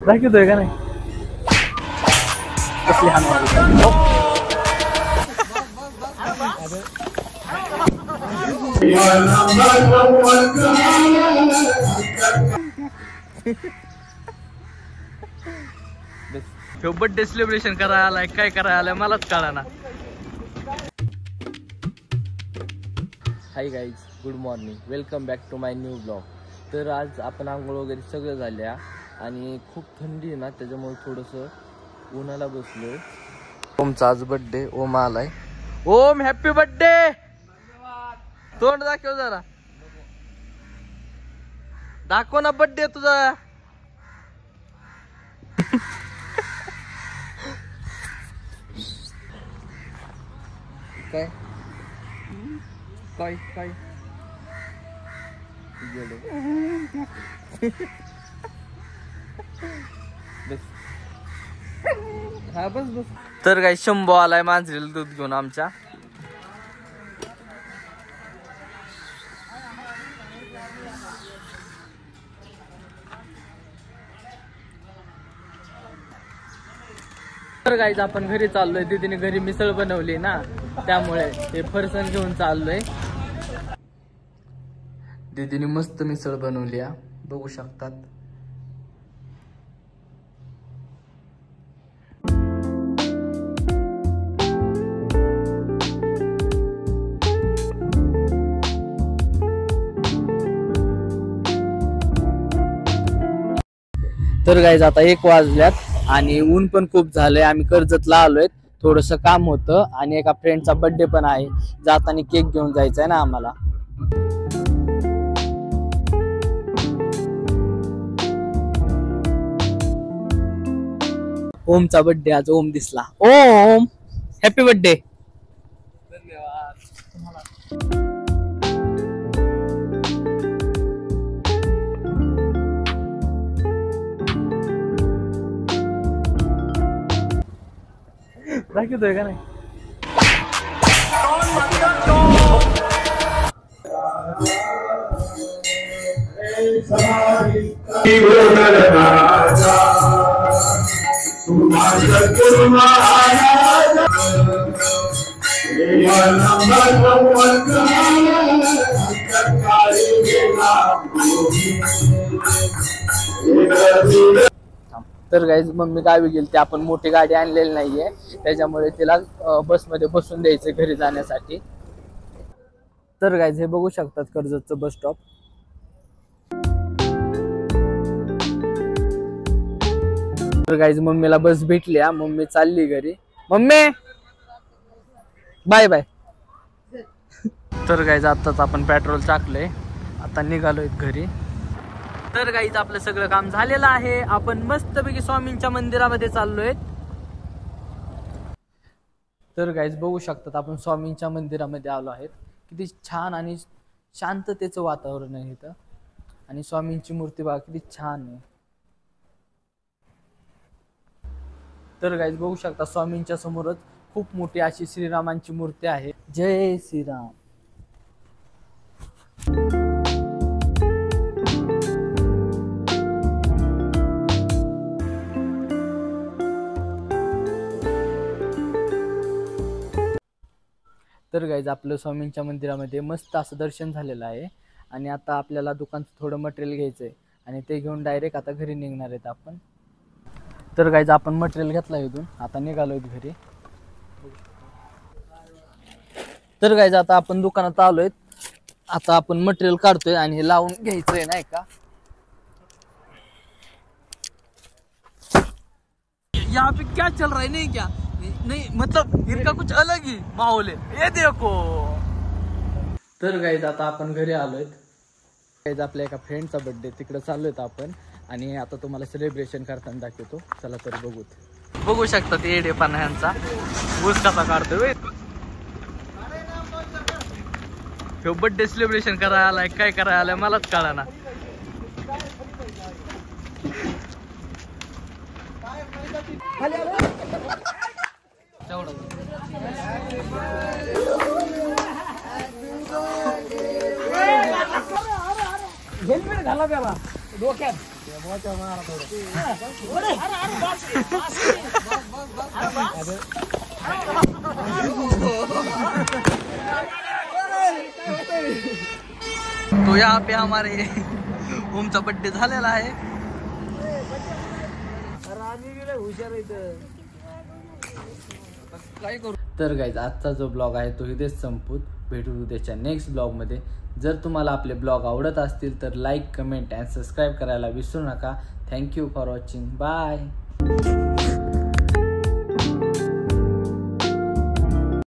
दाखवतोय का नाही कसली बर्थडे सेलिब्रेशन करायला आलाय काय करायला आलाय मलाच कळाना. Hi guys, good morning, welcome back to my new blog. तर आज आपण आंघोळ वगैरे सगळं झाल्या आणि खूप थंडी आहे ना, त्याच्यामुळे थोडंसं उन्हाला बसलोय. ओमचा आज बर्थडे, ओम आलाय. ओम हॅपी बर्थडे. तोंड दाखव जरा, दाखव ना बर्थडे तुझा. काय काय काय बस, हा बस बस. तर काही शंभू आलाय मांजरीला दूध घेऊन आमच्या. तर गाईज आपण घरी चाललोय. दीदीने घरी मिसळ बनवली ना, त्यामुळे ते फरसाण घेऊन चाललोय. दीदीने मस्त मिसळ बनवली, बघू शकतात. तर गाईज आता 1 वाजल्यात आणि ऊन पण खूप झालंय. आम्ही कर्जतला आलोय, थोडस काम होतं आणि एका फ्रेंडचा बर्थडे पण आहे. जाताना केक घेऊन जायचा आहे ना आम्हाला. ओमचा बर्थडे आज. ओम दिसला. ओम हॅपी बर्थडे. धन्यवाद तुम्हाला. दाखवतोय का नाही तर गाईज मम्मी गावी गेली. ते आपण मोठी गाडी आणलेली नाहीये, त्याच्यामुळे तिला बसमध्ये बसून द्यायचं घरी जाण्यासाठी. तर गाईज हे बघू शकतात कर्जतचं बस स्टॉप. तर गाईज मम्मीला बस भेटली, मम्मी चालली घरी. Mummy bye bye. तर गाईज आताच आपण पेट्रोल टाकलंय, आता निघालोय घरी. तर गाईज आपलं सगळं काम झालेलं आहे. आपण मस्तपैकी स्वामींच्या मंदिरामध्ये चाललोय. तर गाईज बघू शकतात आपण स्वामींच्या मंदिरामध्ये आलो आहेत. किती छान आणि शांततेचं वातावरण आहे इथं. आणि स्वामींची मूर्ती बघा किती छान आहे. तर गाईज बघू शकता स्वामींच्या समोरच खूप मोठी अशी श्रीरामांची मूर्ती आहे. जय श्रीराम. तर गाईज आपलं स्वामींच्या मंदिरामध्ये मस्त असं दर्शन झालेलं आहे. आणि आता आपल्याला दुकानचं थोडं मटेरियल घ्यायचं आहे आणि ते घेऊन डायरेक्ट आता घरी निघणार आहेत आपण. तर गाईज आपण मटेरियल घेतलं इथून, आता निघालोय घरी. तर गाईज आता आपण दुकानात आलोय. आता आपण मटेरियल काढतोय आणि हे लावून घ्यायचंय नाही का. यहाँ पे क्या चल रहा है नहीं क्या नहीं, मतलब इनका कुछ अलग ही माहौल है, ये देखो. तर गाईज आता आपण घरी आलोय. गाईज आपल्या एका फ्रेंडचा बर्थडे, तिकडे चाललोय आपण आणि आता तुम्हाला सेलिब्रेशन करताना दाखवतो. चला तर बघू शकता ते येडेपणा ह्यांचा. ऊस कसा काढतोय. बर्थडे सेलिब्रेशन करायला आलाय काय करायला आलाय मलाच कळाना. हेल्मेट घाला त्याला डोक्यात. तो यहाँ पे हमारे ओमचा बर्थडे झालेला आहे. काय करू. तर गाईज आजचा जो ब्लॉग आहे तो इथेच संपूत. भेटू उद्याच्या नेक्स्ट ब्लॉगमध्ये. जर तुम्हाला आपले ब्लॉग आवडत असतील तर लाईक, कमेंट अँड सबस्क्राईब करायला विसरू नका. Thank you for watching. बाय.